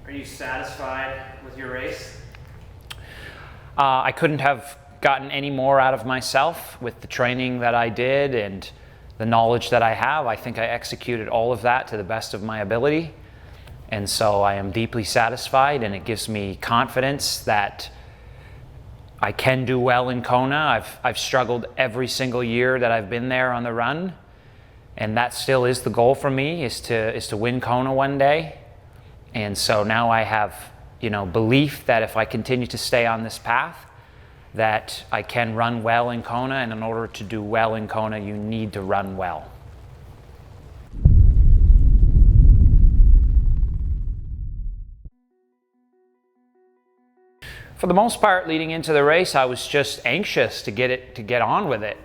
Are you satisfied with your race? I couldn't have gotten any more out of myself with the training that I did and the knowledge that I have. I think I executed all of that to the best of my ability. And so I am deeply satisfied, and it gives me confidence that I can do well in Kona. I've struggled every single year that I've been there on the run. And that still is the goal for me, is to win Kona one day. And so now I have, belief that if I continue to stay on this path, that I can run well in Kona. And in order to do well in Kona, you need to run well. For the most part, leading into the race, I was just anxious to get on with it.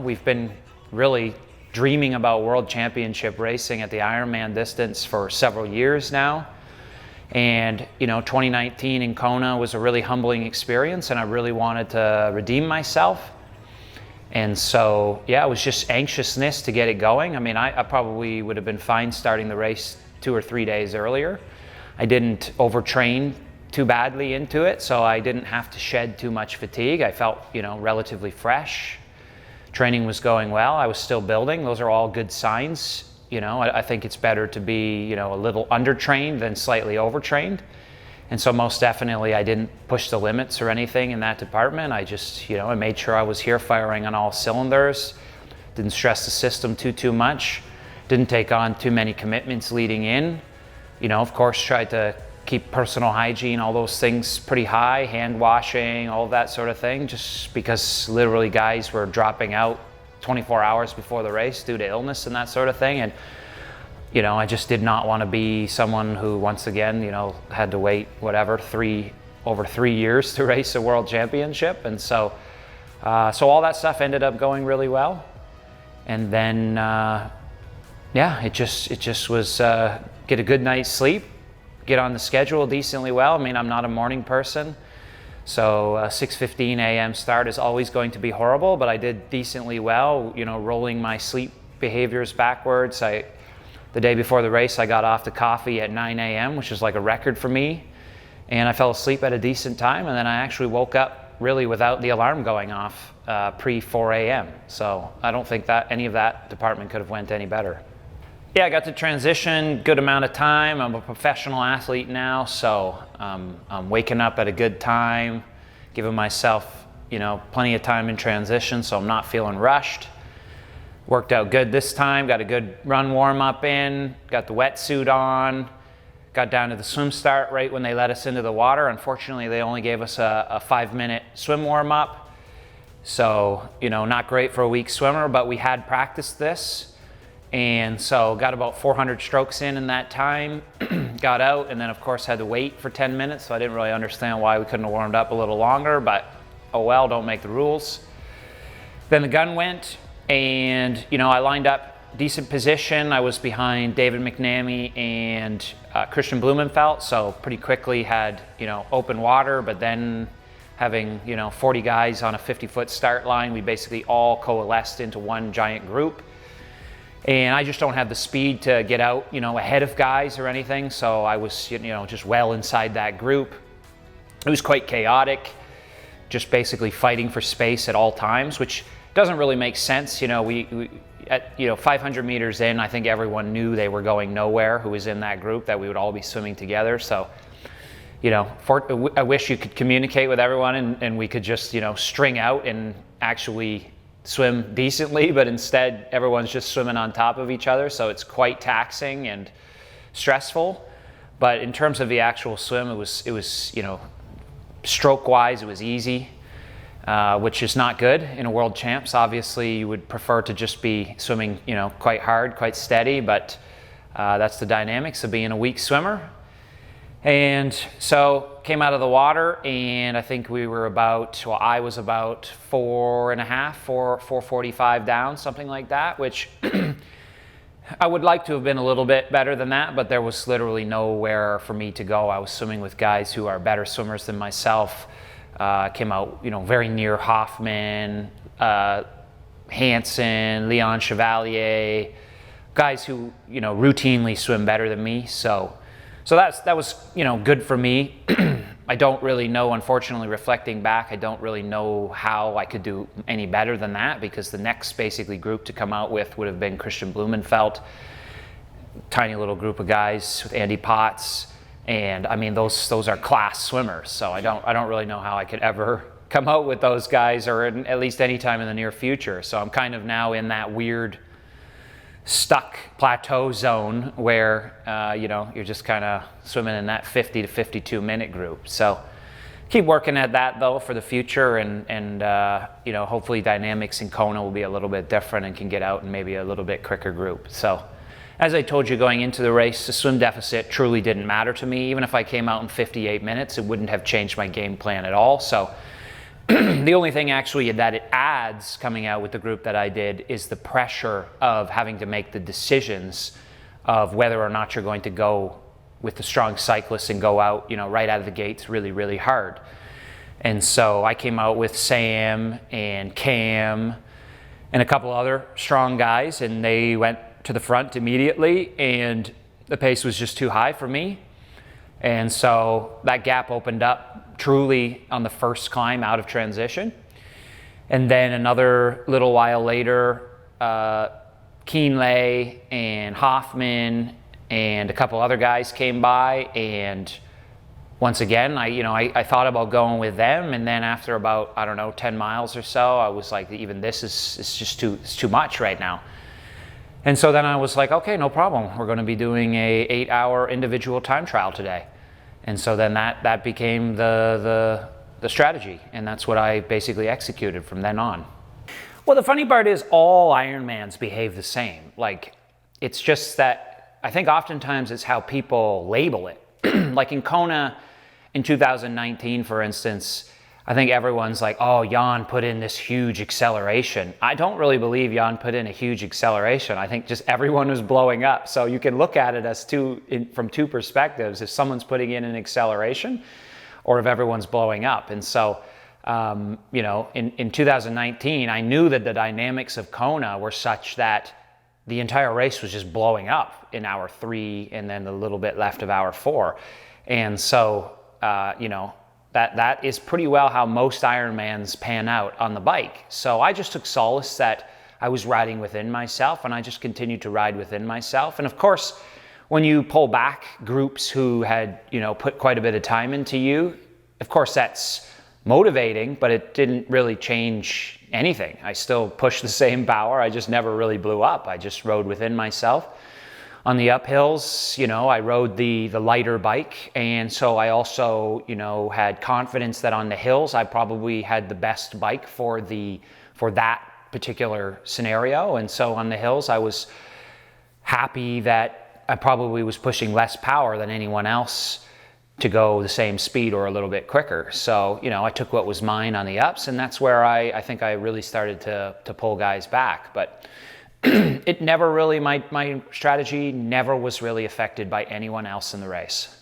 We've been really dreaming about World Championship racing at the Ironman distance for several years now. And, 2019 in Kona was a really humbling experience, and I really wanted to redeem myself. And so, it was just anxiousness to get it going. I mean, I probably would have been fine starting the race 2 or 3 days earlier. I didn't overtrain too badly into it, so I didn't have to shed too much fatigue. I felt, relatively fresh. Training was going well. I was still building. Those are all good signs. I think it's better to be, a little undertrained than slightly overtrained. And so most definitely I didn't push the limits or anything in that department. I just, I made sure I was here firing on all cylinders. Didn't stress the system too much. Didn't take on too many commitments leading in. Of course, tried to keep personal hygiene, all those things pretty high, hand washing, all that sort of thing, just because literally guys were dropping out 24 hours before the race due to illness and that sort of thing. And, I just did not want to be someone who, once again, had to wait, over 3 years to race a World Championship. And so all that stuff ended up going really well. And then, it just was get a good night's sleep, get on the schedule decently well. I mean, I'm not a morning person, so 6:15 a.m. start is always going to be horrible, but I did decently well, rolling my sleep behaviors backwards. The day before the race, I got off the coffee at 9 a.m., which is like a record for me, and I fell asleep at a decent time, and then I actually woke up really without the alarm going off pre-4 a.m. So I don't think that any of that department could have went any better. Yeah, I got to transition good amount of time. I'm a professional athlete now, so I'm waking up at a good time, giving myself, plenty of time in transition, so I'm not feeling rushed. Worked out good this time, got a good run warm-up in, got the wetsuit on, got down to the swim start right when they let us into the water. Unfortunately, they only gave us a 5-minute swim warm-up, so, not great for a weak swimmer, but we had practiced this. And so got about 400 strokes in that time, got out, and then of course had to wait for 10 minutes. So I didn't really understand why we couldn't have warmed up a little longer, but oh well, don't make the rules. Then the gun went, and I lined up decent position. I was behind David McNamee and Christian Blumenfeld, so pretty quickly had, open water, but then having, 40 guys on a 50-foot start line, we basically all coalesced into one giant group. And I just don't have the speed to get out, ahead of guys or anything. So I was, just well inside that group. It was quite chaotic, just basically fighting for space at all times, which doesn't really make sense. We at 500 meters in, I think everyone knew they were going nowhere who was in that group, that we would all be swimming together. So, I wish you could communicate with everyone and we could just, string out and actually swim decently, but instead everyone's just swimming on top of each other, so it's quite taxing and stressful. But in terms of the actual swim, it was stroke wise it was easy, which is not good in a World Champs. Obviously you would prefer to just be swimming quite hard, quite steady, but that's the dynamics of being a weak swimmer. And so came out of the water, and I think I was about 4.45 down, something like that, which I would like to have been a little bit better than that, but there was literally nowhere for me to go. I was swimming with guys who are better swimmers than myself. Came out, very near Hoffman, Hansen, Leon Chevalier, guys who, routinely swim better than me. So So that was, good for me. I don't really know, unfortunately, reflecting back, I don't really know how I could do any better than that, because the next basically group to come out with would have been Christian Blumenfeld, tiny little group of guys with Andy Potts, and I mean those are class swimmers. So I don't really know how I could ever come out with those guys, or at least any time in the near future. So I'm kind of now in that weird stuck plateau zone where you're just kind of swimming in that 50 to 52 minute group. So keep working at that though for the future, and hopefully dynamics in Kona will be a little bit different and can get out in maybe a little bit quicker group. So as I told you going into the race, the swim deficit truly didn't matter to me. Even if I came out in 58 minutes, it wouldn't have changed my game plan at all. So the only thing actually that it adds coming out with the group that I did is the pressure of having to make the decisions of whether or not you're going to go with the strong cyclists and go out, right out of the gates really, really hard. And so I came out with Sam and Cam and a couple other strong guys, and they went to the front immediately, and the pace was just too high for me. And so that gap opened up truly on the first climb out of transition. And then another little while later, Keenley and Hoffman and a couple other guys came by, and once again, I thought about going with them, and then after about, 10 miles or so, I was like, even this is just too much right now. And so then I was like, okay, no problem. We're going to be doing a 8-hour individual time trial today. And so then that became the strategy, and that's what I basically executed from then on. Well, the funny part is all Ironmans behave the same. Like, it's just that I think oftentimes it's how people label it. Like in Kona in 2019, for instance, I think everyone's like, oh, Jan put in this huge acceleration. I don't really believe Jan put in a huge acceleration. I think just everyone was blowing up. So you can look at it as from two perspectives, if someone's putting in an acceleration or if everyone's blowing up. And so, in 2019, I knew that the dynamics of Kona were such that the entire race was just blowing up in hour 3 and then a little bit left of hour 4. And so, that is pretty well how most Ironmans pan out on the bike. So I just took solace that I was riding within myself, and I just continued to ride within myself. And of course, when you pull back groups who had, put quite a bit of time into you, of course that's motivating, but it didn't really change anything. I still pushed the same power. I just never really blew up. I just rode within myself. On the uphills, I rode the lighter bike, and so I also, had confidence that on the hills I probably had the best bike for that particular scenario. And so on the hills I was happy that I probably was pushing less power than anyone else to go the same speed or a little bit quicker. So, I took what was mine on the ups, and that's where I think I really started to pull guys back. But it never really, my strategy never was really affected by anyone else in the race.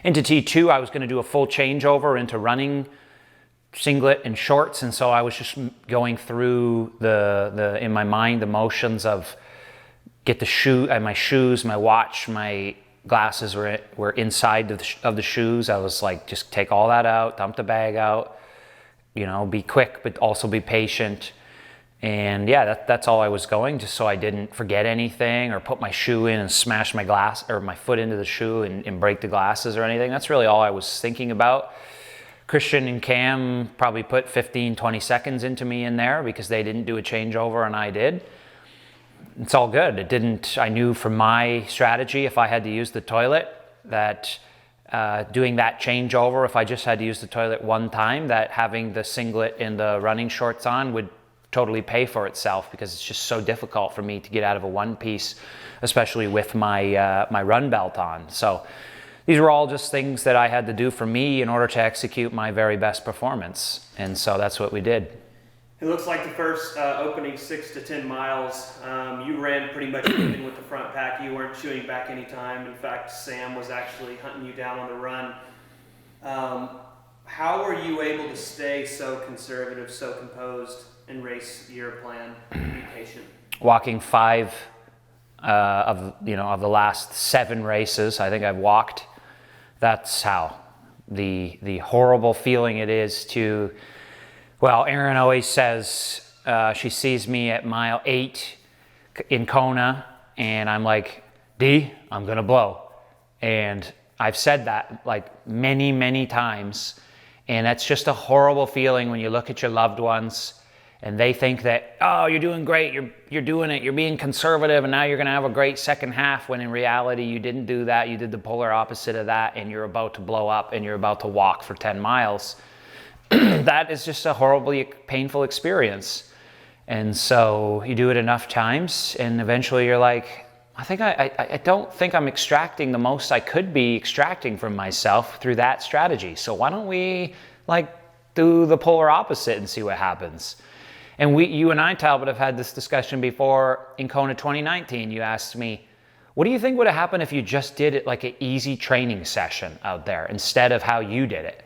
Into T2, I was going to do a full changeover into running, singlet, and shorts, and so I was just going through in my mind the motions of get my shoes, my watch, my glasses were inside of the shoes. I was like, just take all that out, dump the bag out, be quick but also be patient. And yeah, that's all I was going, just so I didn't forget anything or put my shoe in and smash my glass or my foot into the shoe and break the glasses or anything. That's really all I was thinking about. Christian and Cam probably put 15, 20 seconds into me in there because they didn't do a changeover and I did. It's all good. I knew from my strategy, if I had to use the toilet, that doing that changeover, if I just had to use the toilet one time, that having the singlet and the running shorts on would totally pay for itself, because it's just so difficult for me to get out of a one piece, especially with my my run belt on. So these were all just things that I had to do for me in order to execute my very best performance. And so that's what we did. It looks like the first opening 6 to 10 miles, you ran pretty much even with the front pack. You weren't shooting back any time. In fact, Sam was actually hunting you down on the run. How were you able to stay so conservative, so composed, and race your plan, be patient? Walking 5 of the last 7 races. I think I've walked. That's how the horrible feeling it is to, well, Erin always says she sees me at mile 8 in Kona and I'm like, D, I'm gonna blow. And I've said that like many, many times. And that's just a horrible feeling when you look at your loved ones and they think that, oh, you're doing great, you're doing it, you're being conservative, and now you're gonna have a great second half, when in reality you didn't do that, you did the polar opposite of that, and you're about to blow up and you're about to walk for 10 miles. That is just a horribly painful experience. And so you do it enough times and eventually you're like, I don't think I'm extracting the most I could be extracting from myself through that strategy. So why don't we like do the polar opposite and see what happens? And you and I, Talbot, have had this discussion before. In Kona 2019, you asked me, what do you think would have happened if you just did it like an easy training session out there instead of how you did it?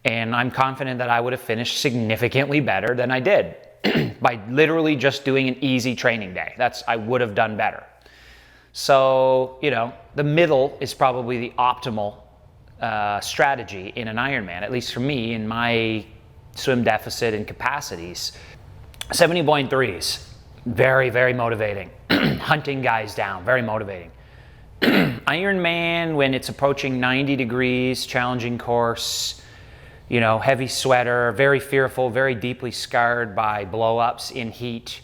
And I'm confident that I would have finished significantly better than I did by literally just doing an easy training day. I would have done better. So, the middle is probably the optimal strategy in an Ironman, at least for me, in my swim deficit and capacities. 70.3s, very, very motivating. Hunting guys down, very motivating. Ironman, when it's approaching 90 degrees, challenging course, heavy sweater, very fearful, very deeply scarred by blow-ups in heat.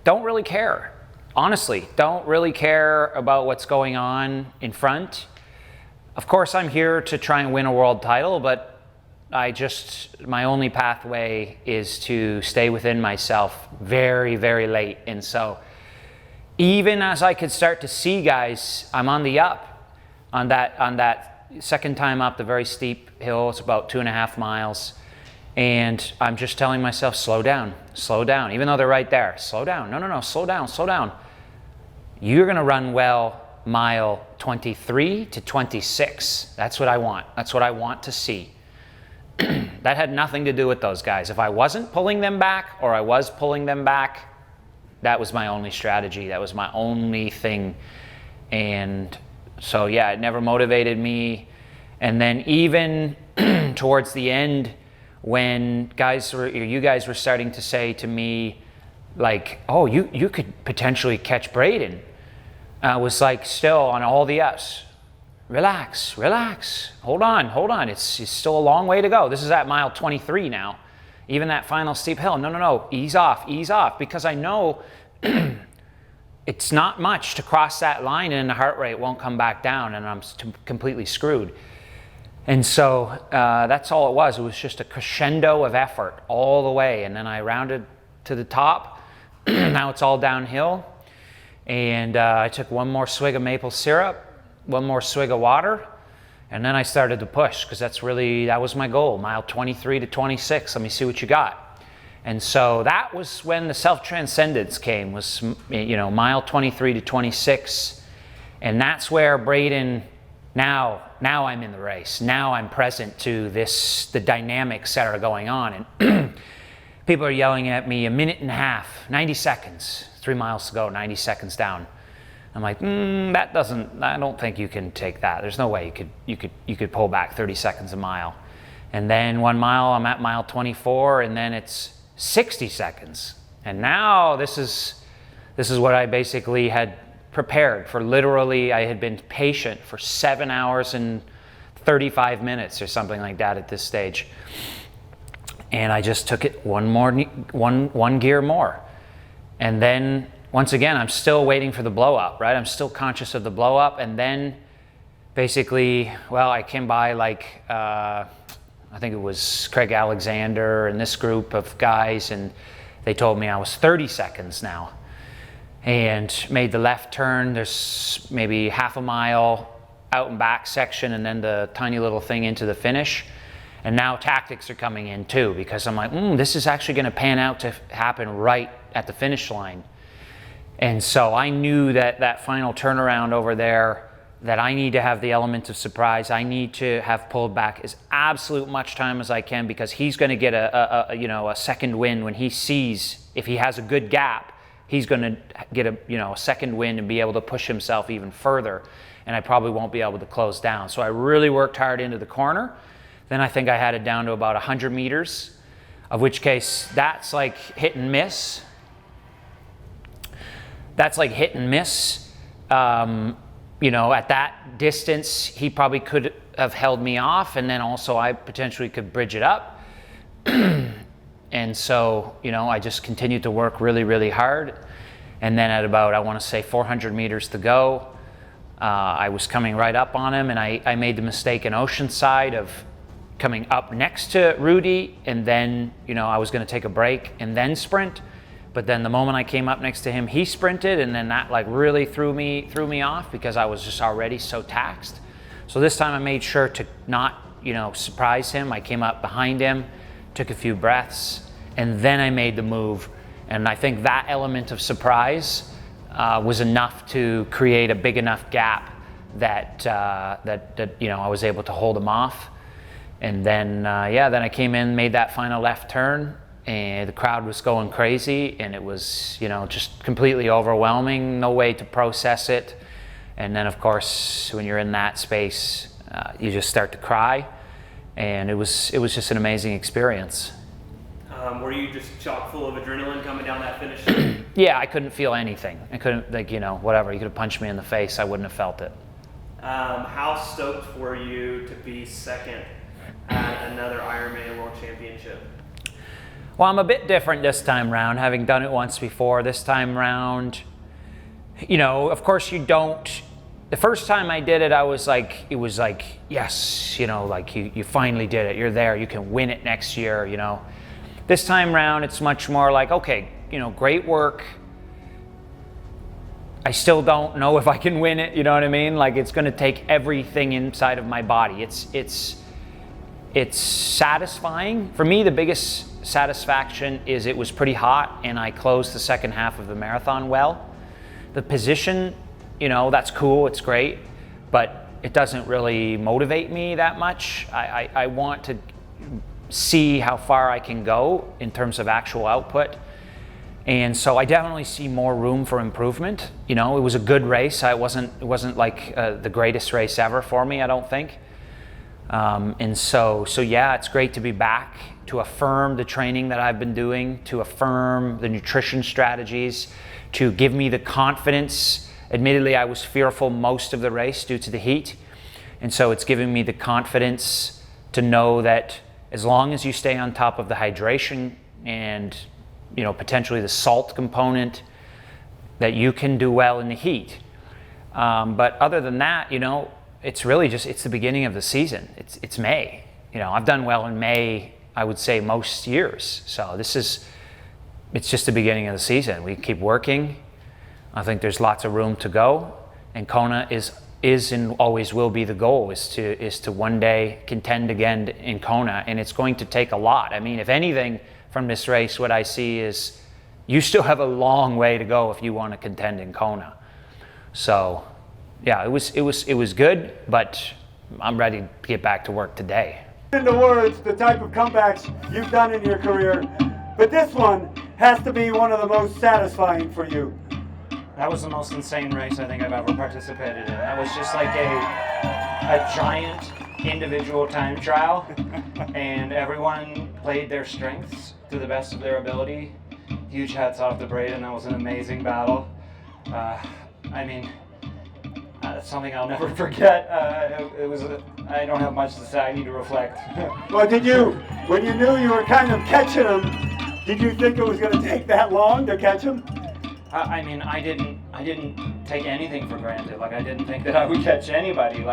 Don't really care. Honestly, don't really care about what's going on in front. Of course, I'm here to try and win a world title, but my only pathway is to stay within myself very, very late. And so even as I could start to see guys, I'm on the up on that second time up the very steep hill. It's about 2.5 miles. And I'm just telling myself, slow down, even though they're right there. Slow down, no, slow down. You're gonna run well mile 23 to 26. That's what I want. That's what I want to see. That had nothing to do with those guys. If I wasn't pulling them back or I was pulling them back, that was my only strategy. That was my only thing. And so, yeah, it never motivated me. And then even towards the end, when you guys were starting to say to me, like, oh, you could potentially catch Braden. I was like, still on all the F's. Relax. Hold on. It's still a long way to go. This is at mile 23 now. Even that final steep hill. No. Ease off. Because I know it's not much to cross that line and the heart rate won't come back down and I'm completely screwed. And so that's all it was. It was just a crescendo of effort all the way. And then I rounded to the top. Now it's all downhill. And I took one more swig of maple syrup, one more swig of water, and then I started to push because that was my goal, mile 23 to 26. Let me see what you got. And so that was when the self-transcendence came, was, mile 23 to 26. And that's where Braden, now I'm in the race. Now I'm present to the dynamics that are going on. And people are yelling at me, 1.5 minutes, 90 seconds, 3 miles to go, 90 seconds down. I'm like, I don't think you can take that. There's no way you could pull back 30 seconds a mile. And then 1 mile, I'm at mile 24, and then it's 60 seconds. And now this is what I basically had prepared for. Literally, I had been patient for 7 hours and 35 minutes or something like that at this stage. And I just took it one gear more. And then once again, I'm still waiting for the blow up, right? I'm still conscious of the blow up. And then basically, I came by I think it was Craig Alexander and this group of guys, and they told me I was 30 seconds now. And made the left turn. There's maybe half a mile out and back section and then the tiny little thing into the finish. And now tactics are coming in too, because I'm like, this is actually going to pan out to happen right at the finish line. And so I knew that final turnaround over there, that I need to have the element of surprise. I need to have pulled back as absolute much time as I can, because he's going to get a second win when he sees, if he has a good gap, he's going to get a second wind and be able to push himself even further, and I probably won't be able to close down. So I really worked hard into the corner. Then I think I had it down to about 100 meters, of which case that's like hit and miss. That's like hit and miss. At that distance, he probably could have held me off, and then also I potentially could bridge it up. And so, I just continued to work really, really hard. And then at about, I want to say 400 meters to go, I was coming right up on him, and I made the mistake in Oceanside of coming up next to Rudy, and then, I was going to take a break and then sprint. But then the moment I came up next to him, he sprinted, and then that like really threw me off because I was just already so taxed. So this time I made sure to not, surprise him. I came up behind him, took a few breaths, and then I made the move. And I think that element of surprise was enough to create a big enough gap that I was able to hold him off. And then then I came in, made that final left turn, and the crowd was going crazy, and it was just completely overwhelming, no way to process it. And then of course when you're in that space, you just start to cry, and it was just an amazing experience. Were you just chock full of adrenaline coming down that finish? Yeah, I couldn't feel anything. I couldn't, whatever. You could have punched me in the face, I wouldn't have felt it. How stoked were you to be second at another Ironman World Championship? Well, I'm a bit different this time round, having done it once before. This time round, of course you don't. The first time I did it, it was like, yes, you finally did it. You're there. You can win it next year, This time round, it's much more like, okay, great work. I still don't know if I can win it, you know what I mean? Like, it's going to take everything inside of my body. It's satisfying. For me, the biggest satisfaction is it was pretty hot, and I closed the second half of the marathon well. The position, that's cool, it's great, but it doesn't really motivate me that much. I want to see how far I can go in terms of actual output. And so I definitely see more room for improvement. It was a good race. It wasn't like the greatest race ever for me, I don't think. And so yeah, it's great to be back, to affirm the training that I've been doing, to affirm the nutrition strategies, to give me the confidence. Admittedly, I was fearful most of the race due to the heat. And so it's giving me the confidence to know that as long as you stay on top of the hydration and, potentially the salt component, that you can do well in the heat. But other than that, it's really just, it's the beginning of the season. It's May. I've done well in May, I would say, most years. So it's just the beginning of the season. We keep working. I think there's lots of room to go. And Kona is and always will be the goal, is to one day contend again in Kona. And it's going to take a lot. I mean, if anything from this race, what I see is you still have a long way to go if you want to contend in Kona. So yeah, it was good, but I'm ready to get back to work today. In the words, the type of comebacks you've done in your career, but this one has to be one of the most satisfying for you. That was the most insane race I think I've ever participated in. That was just like a giant individual time trial, and everyone played their strengths to the best of their ability. Huge hats off to Braden. That was an amazing battle. It's something I'll never forget. I don't have much to say. I need to reflect. Well, when you knew you were kind of catching him, did you think it was going to take that long to catch him? I didn't take anything for granted. Like, I didn't think that I would catch anybody.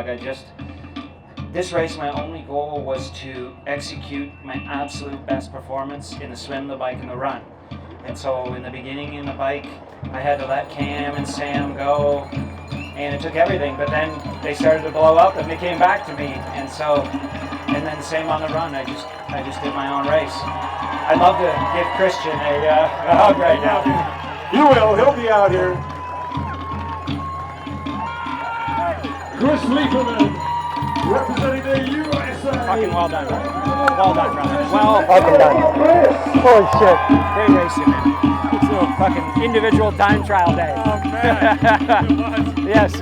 This race, my only goal was to execute my absolute best performance in the swim, the bike, and the run. And so in the beginning in the bike, I had to let Cam and Sam go, and it took everything, but then they started to blow up and they came back to me. And then same on the run, I just did my own race. I'd love to give Christian a hug right now. You will, he'll be out here. Chris Lieberman, representing the USA. Fucking well done, brother. Well done, brother. Well Fucking done. Holy shit. Great racing, man. a fucking individual time trial day. Oh man, it was. Yes.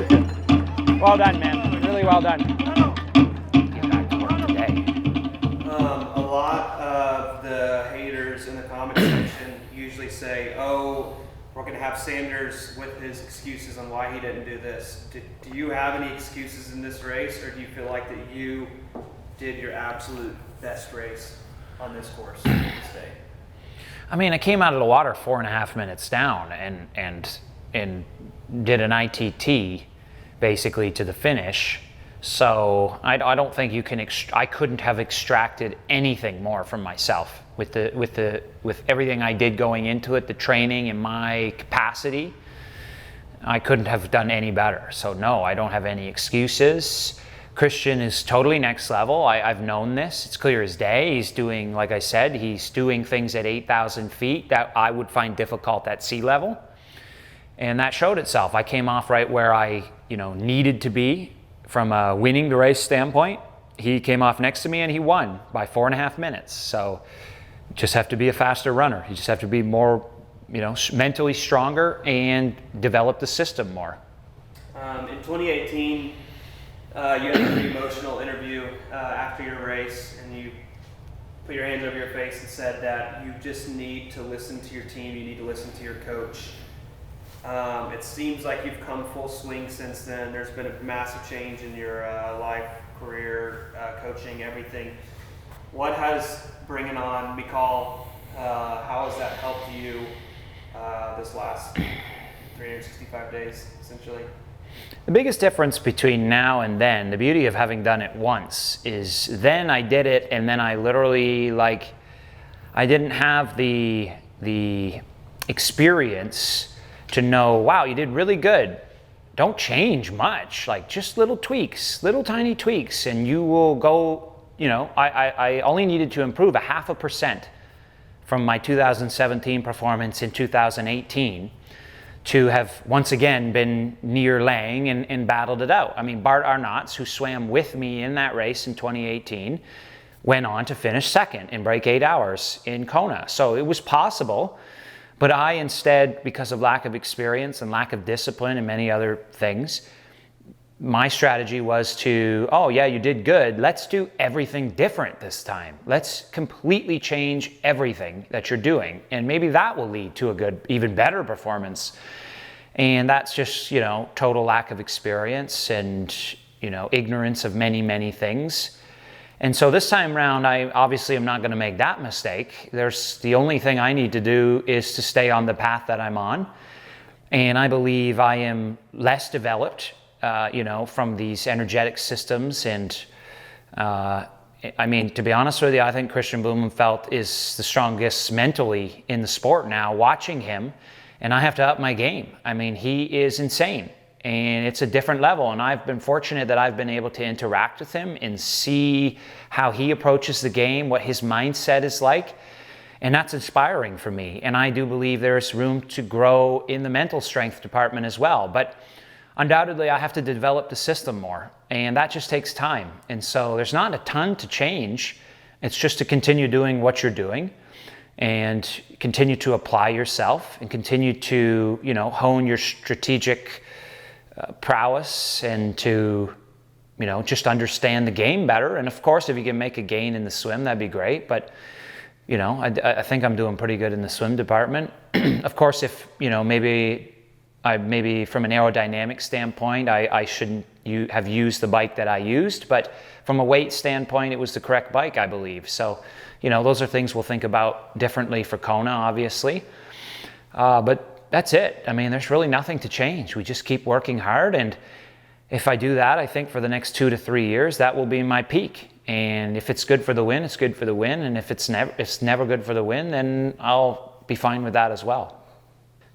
Well done, man. Really well done. Get back to work today. A lot of the haters in the comment section usually say, oh, we're going to have Sanders with his excuses on why he didn't do this. Do you have any excuses in this race, or do you feel like that you did your absolute best race on this course this day? I mean, I came out of the water 4.5 minutes down and did an ITT basically to the finish. So I don't think you can. I couldn't have extracted anything more from myself with everything I did going into it, the training and my capacity. I couldn't have done any better. So no, I don't have any excuses. Christian is totally next level. I've known this. It's clear as day. He's doing, like I said, he's doing things at 8,000 feet that I would find difficult at sea level. And that showed itself. I came off right where I, needed to be from a winning the race standpoint. He came off next to me and he won by 4.5 minutes. So you just have to be a faster runner. You just have to be more, mentally stronger and develop the system more. In 2018, you had a pretty emotional interview after your race, and you put your hands over your face and said that you just need to listen to your team, you need to listen to your coach. It seems like you've come full swing since then. There's been a massive change in your life, career, coaching, everything. What has bringing on Mikal, how has that helped you this last 365 days, essentially? The biggest difference between now and then, the beauty of having done it once, is then I did it and then I literally, I didn't have the experience to know, wow, you did really good. Don't change much, just little tweaks, little tiny tweaks, and you will go, I only needed to improve 0.5% from my 2017 performance in 2018 to have once again been near laying and battled it out. I mean, Bart Arnott's, who swam with me in that race in 2018, went on to finish second and break 8 hours in Kona. So it was possible, but I instead, because of lack of experience and lack of discipline and many other things, my strategy was to, oh yeah, you did good. Let's do everything different this time. Let's completely change everything that you're doing. And maybe that will lead to a good, even better performance. And that's just, total lack of experience and, ignorance of many, many things. And so this time around, I obviously am not going to make that mistake. The only thing I need to do is to stay on the path that I'm on. And I believe I am less developed from these energetic systems. And to be honest with you, I think Christian Blumenfeld is the strongest mentally in the sport now, watching him, and I have to up my game. He is insane, and it's a different level. And I've been fortunate that I've been able to interact with him and see how he approaches the game, what his mindset is like. And that's inspiring for me. And I do believe there's room to grow in the mental strength department as well. But undoubtedly, I have to develop the system more, and that just takes time. And so there's not a ton to change. It's just to continue doing what you're doing and continue to apply yourself and continue to, hone your strategic prowess and to, just understand the game better. And of course, if you can make a gain in the swim, that'd be great. But, I think I'm doing pretty good in the swim department. Of course, if, maybe from an aerodynamic standpoint, I shouldn't have used the bike that I used, but from a weight standpoint, it was the correct bike, I believe. So, those are things we'll think about differently for Kona, obviously. But that's it. There's really nothing to change. We just keep working hard, and if I do that, I think for the next 2 to 3 years, that will be my peak. And if it's good for the win, it's good for the win. And if it's never good for the win, then I'll be fine with that as well.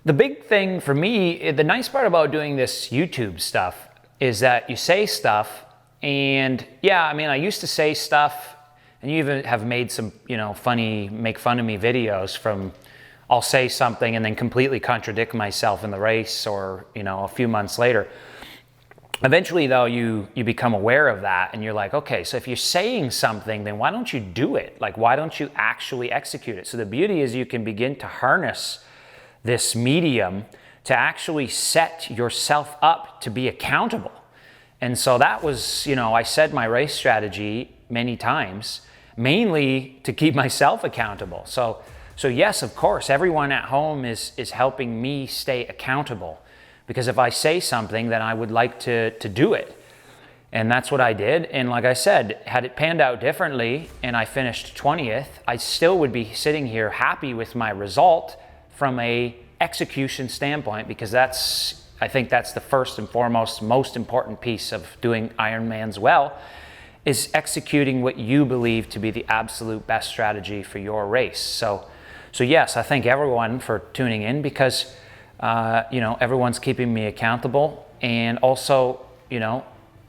The big thing for me, the nice part about doing this YouTube stuff is that you say stuff, and yeah, I used to say stuff, and you even have made some, funny, make fun of me videos from, I'll say something and then completely contradict myself in the race or, a few months later. Eventually, though, you become aware of that, and you're like, okay, so if you're saying something, then why don't you do it? Why don't you actually execute it? So the beauty is you can begin to harness this medium to actually set yourself up to be accountable. And so that was, I said my race strategy many times, mainly to keep myself accountable. So yes, of course, everyone at home is helping me stay accountable, because if I say something, then I would like to do it. And that's what I did. And like I said, had it panned out differently and I finished 20th, I still would be sitting here happy with my result from a execution standpoint, because I think that's the first and foremost, most important piece of doing Ironmans well, is executing what you believe to be the absolute best strategy for your race. So yes, I thank everyone for tuning in, because everyone's keeping me accountable. And also,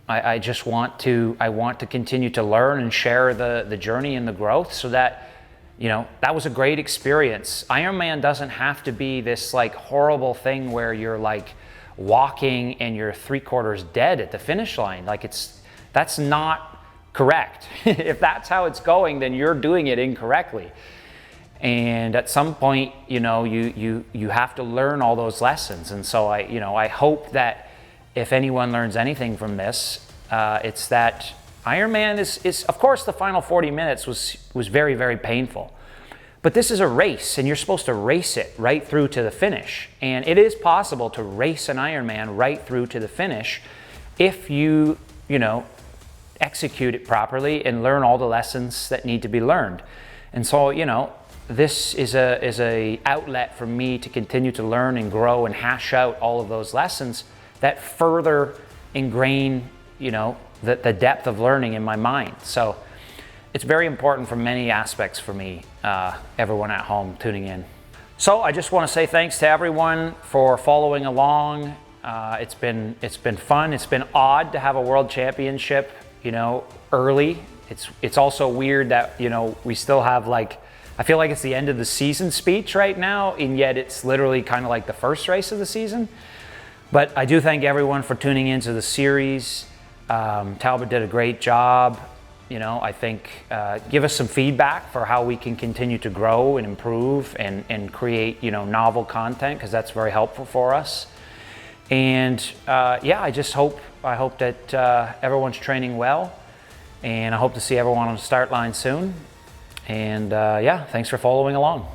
I want to continue to learn and share the journey and the growth, so that that was a great experience. Ironman doesn't have to be this like horrible thing where you're like walking and you're 3/4 dead at the finish line. That's not correct. If that's how it's going, then you're doing it incorrectly. And at some point, you have to learn all those lessons. And so I hope that if anyone learns anything from this, it's that Ironman is of course, the final 40 minutes was very, very painful. But this is a race, and you're supposed to race it right through to the finish. And it is possible to race an Ironman right through to the finish if you execute it properly and learn all the lessons that need to be learned. And so, this is a outlet for me to continue to learn and grow and hash out all of those lessons that further ingrain, the depth of learning in my mind. So it's very important for many aspects for me, everyone at home tuning in. So I just want to say thanks to everyone for following along. It's been fun. It's been odd to have a world championship, early. It's also weird that, we still have I feel like it's the end of the season speech right now, and yet it's literally kind of like the first race of the season. But I do thank everyone for tuning into the series. Talbot did a great job. I think give us some feedback for how we can continue to grow and improve and create, novel content, because that's very helpful for us. And I hope that everyone's training well, and I hope to see everyone on the start line soon. And thanks for following along.